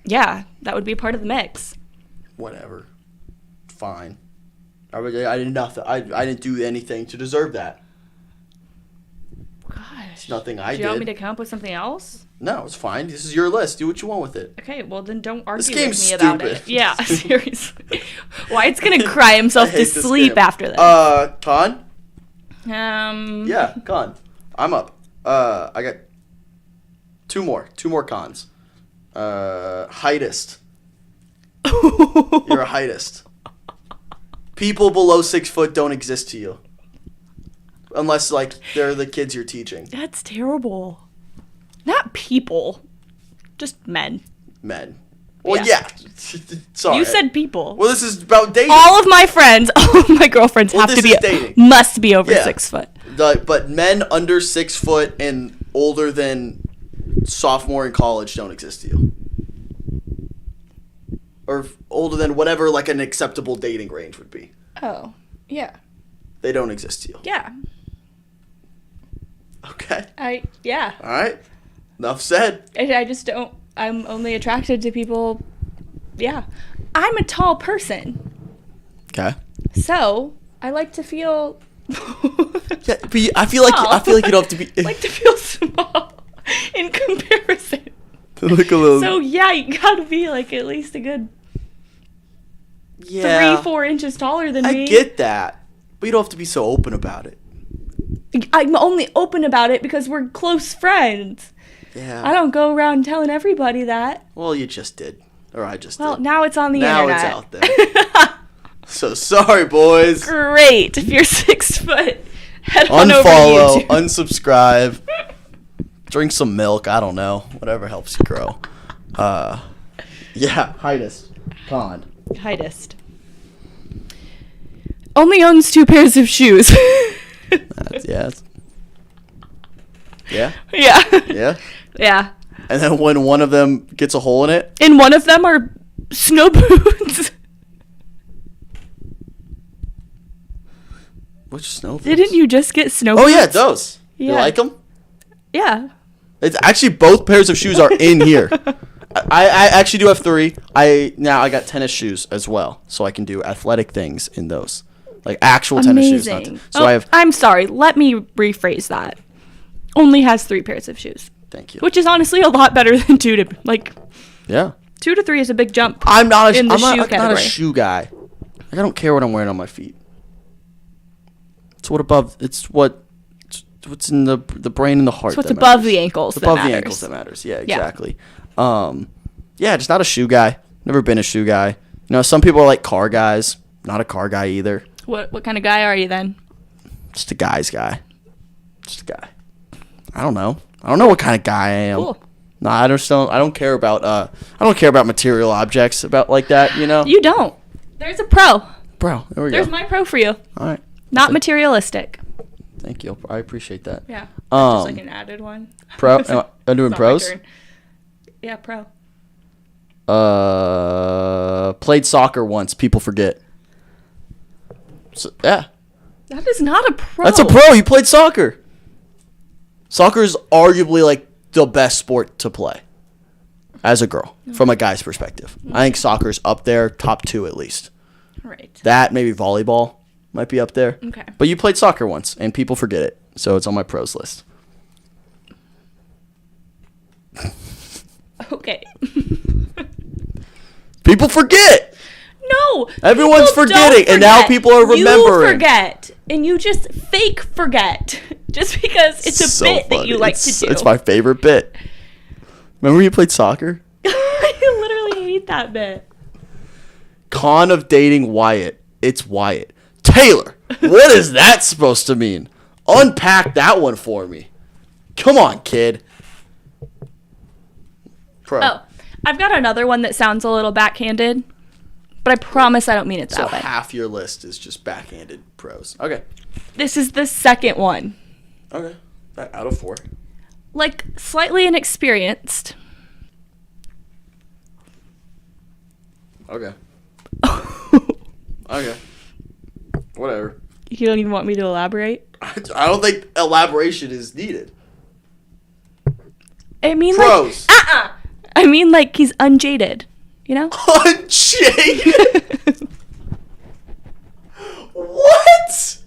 Yeah, that would be part of the mix. Whatever. Fine. I did nothing. I didn't do anything to deserve that. Gosh. It's nothing I Do did. you want me to come up with something else? No, it's fine. This is your list. Do what you want with it. Okay, well then don't argue with game's me about stupid. it. Yeah, seriously. Wyatt's gonna cry himself I to hate this sleep game. after this. Con? Yeah. Yeah, con. I'm up. I got two more cons. Heightist. You're a heightist. People below 6 foot don't exist to you. Unless, like, they're the kids you're teaching. That's terrible. Not people. Just men. Men. Well, Yeah. yeah. Sorry. You said people. Well, this is about dating. all of my friends, all of my girlfriends Well, have to this be is dating. must be over Yeah. 6 foot. But men under 6 foot and older than sophomore in college don't exist to you. or older than whatever like an acceptable dating range would be. Oh, yeah. They don't exist to you. Yeah. Okay. Yeah. All right. Enough said. I just don't, I'm only attracted to people, yeah. I'm a tall person, Okay. so I like to feel... Yeah, but I feel like you don't have to be I like to feel small in comparison. like a little. So yeah, you gotta be like at least a good Yeah. 3-4 inches taller than I me. get that, but you don't have to be so open about it. I'm only open about it because we're close friends. Yeah. I don't go around telling everybody that. Well, you just did, or I just Well, did. now it's on the Now internet. it's out there. So sorry, boys. Great. If you're 6 foot, head on over to Unfollow, YouTube. unsubscribe, drink some milk. I don't know, whatever helps you grow. Yeah, Heidice, Con. Heightest. Only owns 2 pairs of shoes. Yeah. Yeah. Yeah. Yeah. Yeah. And then when one of them gets a hole in it, And one of them are snow boots. which snow boots? Didn't you just get snow Oh boots? yeah, those. You Yeah. like them? Yeah. It's actually both pairs of shoes are in here. I actually do have 3. I got tennis shoes as well, so I can do athletic things in those, like actual tennis shoes. Amazing. So I have. I'm sorry. Let me rephrase that. Only has 3 pairs of shoes, Thank you. which is honestly a lot better than 2 to like Yeah. 2 to 3 is a big jump. I'm not a, In the I'm not, shoe not a category. shoe guy. Like, I don't care what I'm wearing on my feet. What's in the brain and the heart. It's what's that above matters. the ankles It's that above matters. the ankles that matters. Yeah, Yeah. exactly. Yeah, just not a shoe guy. Never been a shoe guy. You know, some people are like car guys. Not a car guy either. What kind of guy are you then? Just a guy's guy. Just a guy. I don't know. I don't know what kind of guy I am. Cool. No, I don't care about material objects about like that, you know? You don't. There's a pro. Bro, there we There's go. my pro for you. All right. Not materialistic. Thank you. I appreciate that. Yeah. Um, Just like an added one. Pro I'm doing It's not my pros? turn. Yeah, pro. Played soccer once. People forget. So, yeah. That is not a pro. That's a pro. You played soccer. Soccer is arguably like the best sport to play as a girl from a guy's perspective. I think soccer's up there, top 2 at least. Right. That, maybe volleyball might be up there. Okay. But you played soccer once, and people forget it. So it's on my pros list. Okay. People forget! No. Everyone's people forgetting, don't and now forget. people are remembering. You forget. And you just fake forget. Just because it's a So bit that funny. you like to do. It's my favorite bit. Remember when you played soccer? I literally hate that bit. Con of dating Wyatt. It's Wyatt. Taylor, what is that supposed to mean? Unpack that one for me. Come on, kid. Pro. Oh, I've got another one that sounds a little backhanded, but I promise I don't mean it So that way. half your list is just backhanded pros. Okay. This is the second one. Okay. Out of 4. Like, slightly inexperienced. Okay. Okay. Whatever. You don't even want me to elaborate? I don't think elaboration is needed. I mean, Pros. like, I mean, like, he's unjaded, you know? Unjaded. What?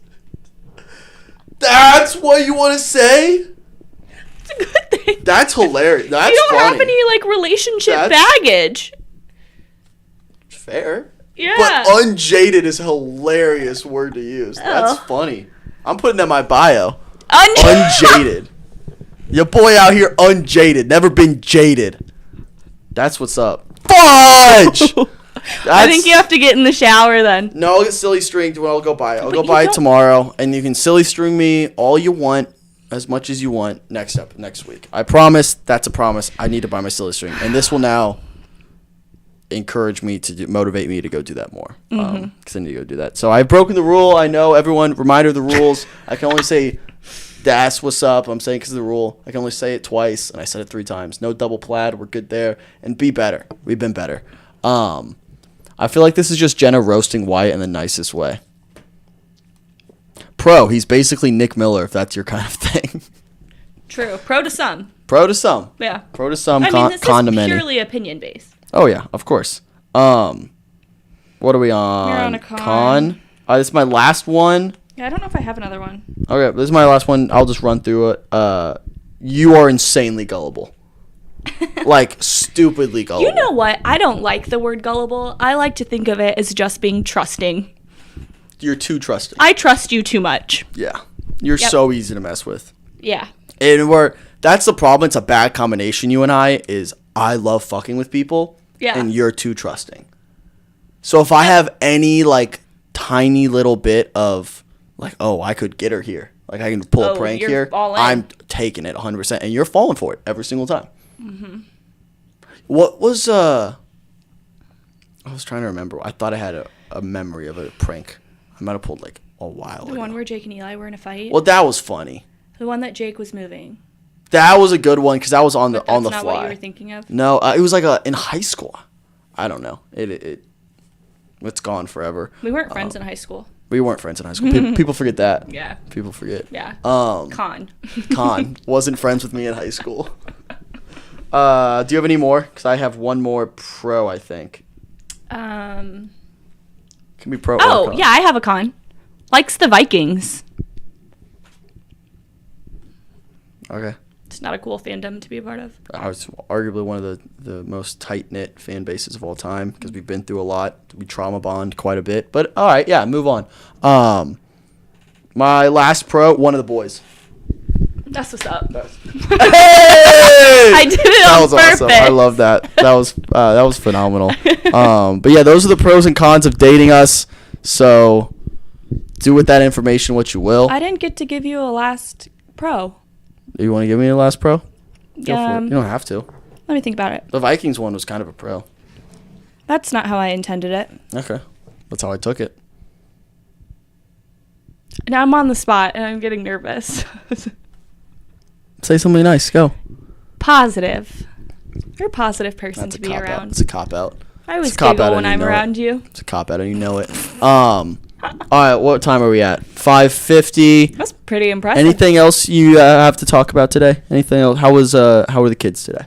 That's what you want to say? It's a good thing. That's hilarious. That's you don't funny. have any, like, relationship That's- baggage. Fair. Yeah. But unjaded is a hilarious word to use. That's Oh. funny. I'm putting that in my bio. Unjaded. Unjaded. Your boy out here unjaded. Never been jaded. That's what's up. Fudge! I think you have to get in the shower then. No, I'll get silly stringed when I'll go buy it. I'll But go you buy it don't- tomorrow, and you can silly string me all you want, as much as you want, next week. I promise. That's a promise. I need to buy my silly string, and this will now encourage me to motivate me to go do that more. Because I need to go do that. So I've broken the rule. I know everyone. Reminder of the rules. I can only say that's what's up. I'm saying because of the rule. I can only say it twice, and I said it 3 times. No double plaid. We're good there. And be better. We've been better. I feel like this is just Jenna roasting Wyatt in the nicest way. Pro, he's basically Nick Miller, if that's your kind of thing. True. Pro to some. Pro to some. Yeah. Pro to some, I mean, this con to is many. purely opinion based. Oh, yeah, of course. What are we on? You're on a con. This is my last one. Yeah, I don't know if I have another one. Okay, this is my last one. I'll just run through it. You are insanely gullible. Like, stupidly gullible. You know what? I don't like the word gullible. I like to think of it as just being trusting. You're too trusting. I trust you too much. Yeah. You're so easy to mess with. Yeah. And that's the problem. It's a bad combination, you and I love fucking with people. Yeah. And you're too trusting. So if I have any, like, tiny little bit of, like, oh, I could get her here. Like, I can pull a prank you're here. all in. I'm taking it 100%. And you're falling for it every single time. Mm-hmm. What was, I was trying to remember. I thought I had a memory of a prank. I might have pulled, like, a while ago. The one where Jake and Eli were in a fight? Well, that was funny. The one that Jake was moving. That was a good one because that was on the But that's fly. not what you were thinking of? No, it was like in high school. I don't know. It's gone forever. We weren't friends in high school. We weren't friends in high school. People forget that. Yeah. People forget. Yeah. Con Con. wasn't friends with me in high school. Do you have any more? Because I have one more pro, I think. Um. Can be pro. Oh, or con. yeah, I have a con. Likes the Vikings. Okay. It's not a cool fandom to be a part of. I was arguably one of the most tight-knit fan bases of all time because we've been through a lot. We trauma bond quite a bit. But, all right, yeah, move on. My last pro, one of the boys. That's what's up. Hey! I did it That on was purpose. awesome. I love that. That was phenomenal. But, yeah, those are the pros and cons of dating us. So do with that information what you will. I didn't get to give you a last pro. You want to give me a last pro? Go for it. Um, You don't have to. Let me think about it. The Vikings one was kind of a pro. That's not how I intended it. Okay. That's how I took it. Now I'm on the spot and I'm getting nervous. Say something nice. Go. Positive. You're a positive person That's to a be cop out. around. It's a cop out. I always It's a cop giggle out when and you I'm know around it. you. It's a cop out and you know it. All right, what time are we at? 5:50. That's pretty impressive. Anything else you have to talk about today? Anything else? How were the kids today?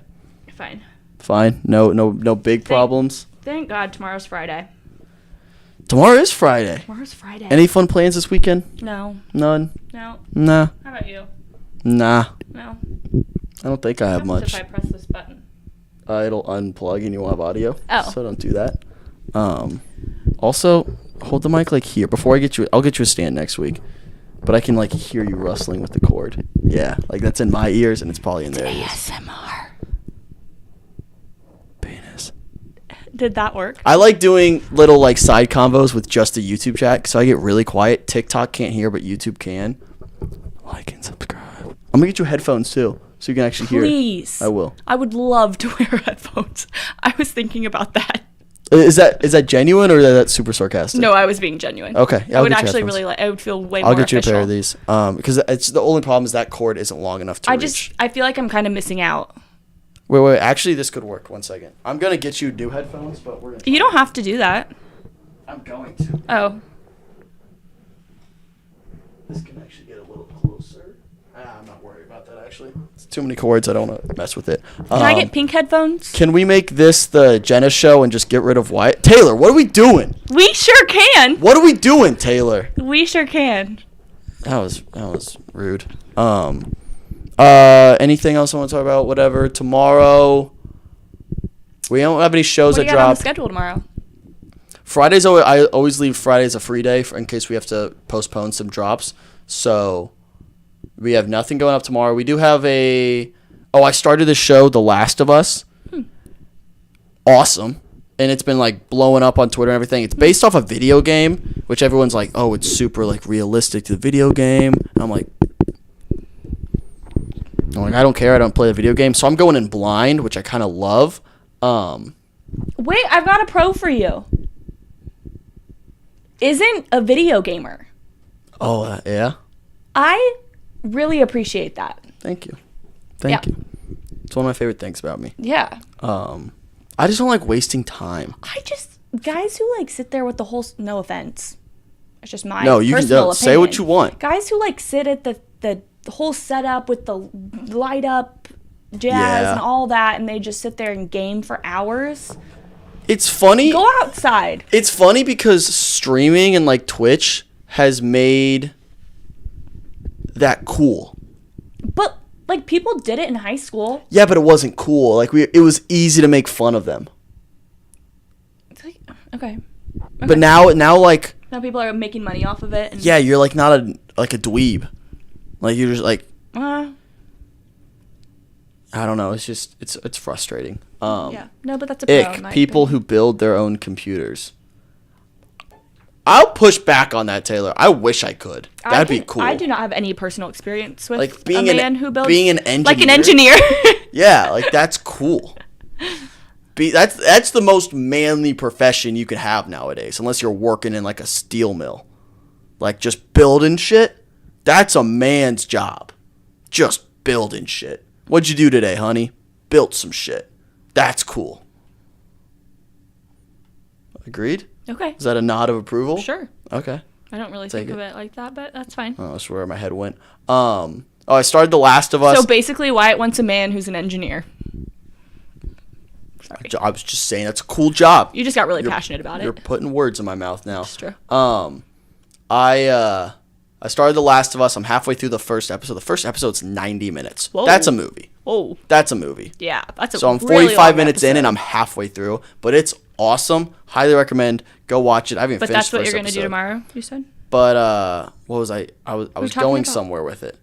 Fine. Fine. No big problems. Thank God tomorrow's Friday. Tomorrow is Friday. Tomorrow's Friday. Any fun plans this weekend? No. None. No. Nah. How about you? Nah. No. I don't think I have What much. happens if I press this button? It'll unplug and you will have audio. Oh. So don't do that. Also, hold the mic like here. Before I'll get you a stand next week. But I can like hear you rustling with the cord. Yeah, like that's in my ears and it's probably in their ears. ASMR. Penis. Did that work? I like doing little like side combos with just a YouTube chat so I get really quiet. TikTok can't hear, but YouTube can. Like and subscribe. I'm gonna get you headphones too, so you can actually hear. Please. I will. I would love to wear headphones. I was thinking about that. Is that genuine or is that super sarcastic? No, I was being genuine. Okay, yeah, I I'll would get you actually headphones. really like. I would feel way more I'll get you official. a pair of these. Because it's the only problem is that cord isn't long enough to reach. I feel like I'm kind of missing out. Wait. Actually, this could work. 1 second. I'm gonna get you new headphones, but we're gonna. You don't have to do that. I'm going to. Oh. This can actually get a little closer. I'm not worried about that actually. It's too many cords. I don't want to mess with it. Can I get pink headphones? Can we make this the Jenna show and just get rid of Wyatt? Taylor, what are we doing? We sure can. What are we doing, Taylor? We sure can. That was rude. Anything else I want to talk about? Whatever. Tomorrow, we don't have any shows What do that you got on the drop. schedule tomorrow? Fridays, I always leave Fridays a free day in case we have to postpone some drops. So we have nothing going up tomorrow. We do have I started this show, The Last of Us. Awesome. And it's been like blowing up on Twitter and everything. It's based off a video game, which everyone's like, oh, it's super like realistic to the video game. And I'm like, I don't care. I don't play the video game. So I'm going in blind, which I kind of love. Wait, I've got a pro for you. Isn't a video gamer. Oh, yeah? I really appreciate that. Thank you. Thank Yeah. you. It's one of my favorite things about me. Yeah. I just don't like wasting time. guys who like sit there with the whole, no offense, it's just my No, you can personal opinion. say what you want. Guys who like sit at the whole setup with the light up jazz Yeah. and all that, and they just sit there and game for hours. It's funny. Go outside. It's funny because streaming and like Twitch has made that cool. But like people did it in high school. Yeah, but it wasn't cool. Like it was easy to make fun of them. It's like, okay. But now like Now people are making money off of it. And, yeah, you're like not a dweeb. Like you're just like I don't know. It's just it's frustrating. Yeah. No, but that's a pro, in my people opinion. who build their own computers. I'll push back on that, Taylor. I wish I could. That'd be cool. I do not have any personal experience with Like being a man who builds being an engineer. like an engineer. Yeah, like that's cool. That's the most manly profession you could have nowadays, unless you're working in like a steel mill. Like just building shit. That's a man's job. Just building shit. What'd you do today, honey? Built some shit. That's cool. Agreed? Okay. Is that a nod of approval? Sure. Okay. I don't really Take think of it. it like that, but that's fine. Oh, that's where my head went. I started The Last of Us. So basically, Wyatt wants a man who's an engineer. Sorry. I was just saying that's a cool job. You just got really passionate about You're it. putting words in my mouth now. It's true. I started The Last of Us. I'm halfway through the first episode. The first episode's 90 minutes. Whoa. That's a movie. Oh, That's a movie. yeah. That's a So I'm really 45 long minutes in episode. and I'm halfway through, but it's awesome. Highly recommend. Go watch it. I haven't But finished that's what first you're gonna do episode. tomorrow. You said. But what was I? I was talking going about? somewhere with it.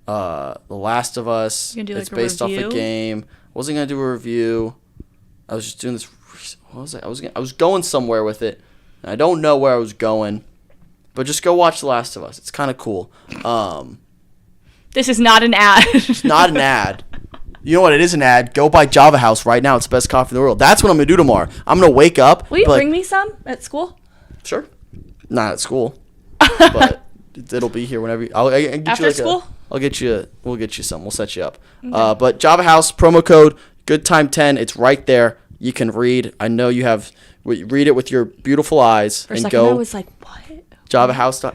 The Last of Us. You gonna do, It's like, a based off review? a game. Wasn't gonna do a review. I was just doing this. What was I? I was going somewhere with it. And I don't know where I was going, but just go watch The Last of Us. It's kind of cool. This is not an ad. Not an ad. You know what? It is an ad. Go buy Java House right now. It's the best coffee in the world. That's what I'm gonna do tomorrow. I'm gonna wake up. Will you be like, bring me some at school? Sure. Not at school, but it'll be here whenever. I'll get After you like school? We'll get you some. We'll set you up. But Java House promo code Good Time 10. It's right there. You can read. I know you have. Read it with your beautiful eyes For a and second, I go was like, what? JavaHouse. I'm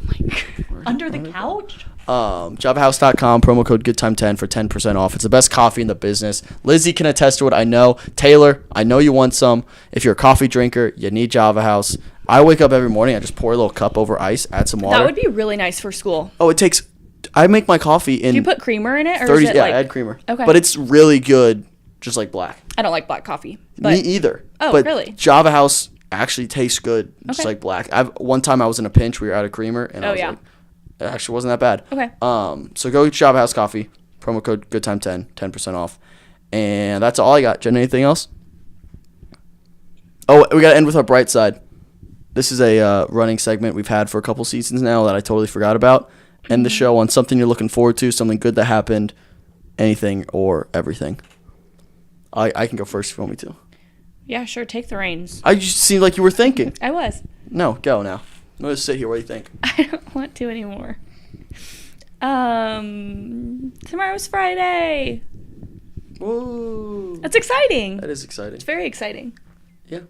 like, under the couch? JavaHouse.com, promo code GoodTime10 for 10% off. It's the best coffee in the business. Lizzie can attest to it, I know. Taylor, I know you want some. If you're a coffee drinker, you need Java House. I wake up every morning, I just pour a little cup over ice, add some water. That would be really nice for school. Oh, I make my coffee in Do you put creamer in it? Or 30, is it yeah, like, I add creamer. Okay. But it's really good, just like black. I don't like black coffee. But Me either. Oh, but really? Java House actually tastes good, just Okay. like black. One time I was in a pinch, we were out of creamer, and I Oh, was yeah. like, it actually wasn't that bad. Okay. So go get Java House coffee, promo code GoodTime10, 10% off. And that's all I got. Jen, anything else? Oh, we got to end with our bright side. This is a running segment we've had for a couple seasons now that I totally forgot about. End the show on something you're looking forward to, something good that happened, anything or everything. I can go first if you want me to. Yeah, sure. Take the reins. I just seemed like you were thinking. I was. No, go now. I'm going to sit here. What do you think? I don't want to anymore. Tomorrow's Friday. Whoa. That's exciting. That is exciting. It's very exciting. Yeah.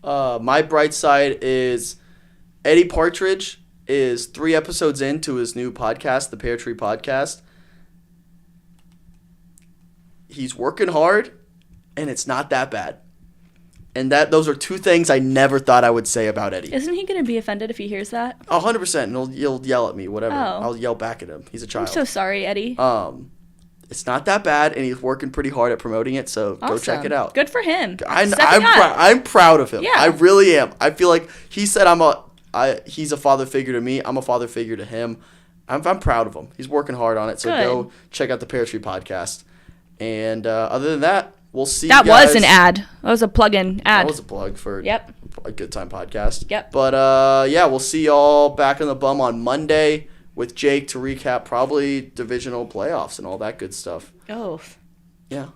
My bright side is Eddie Partridge is 3 episodes into his new podcast, the Pear Tree Podcast. He's working hard, and it's not that bad. And those are 2 things I never thought I would say about Eddie. Isn't he going to be offended if he hears that? 100%. And he'll yell at me, whatever. Oh. I'll yell back at him. He's a child. I'm so sorry, Eddie. It's not that bad, and he's working pretty hard at promoting it, so go check Awesome. it out. Good for him. I'm Stepping up. I'm proud of him. Yeah. I really am. I feel like he said he's a father figure to me. I'm a father figure to him. I'm proud of him. He's working hard on it. So Good. go check out the Pear Tree Podcast. And other than that, we'll see. That you guys. was an ad. That was a plug-in ad. That was a plug for Yep. a Good Time Podcast. Yep. But yeah, we'll see y'all back on the bum on Monday with Jake to recap probably divisional playoffs and all that good stuff. Oh. Yeah.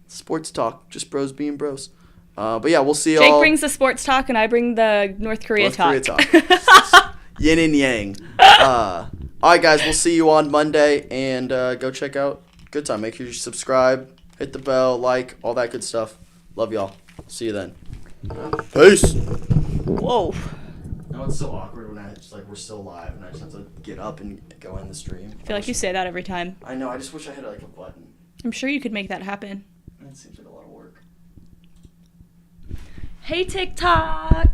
Sports talk. Just bros being bros. But yeah, we'll see Jake y'all. brings the sports talk, and I bring the North Korea North talk. Korea talk. Yin and yang. All right, guys. We'll see you on Monday. And go check out Good Time. Make sure you subscribe, hit the bell, like, all that good stuff. Love y'all. See you then. Peace. Whoa. Now it's so awkward when we're still live and I just have to get up and go in the stream. I feel like you say that every time. I know. I just wish I had like a button. I'm sure you could make that happen. It seems like a lot of work. Hey, TikTok.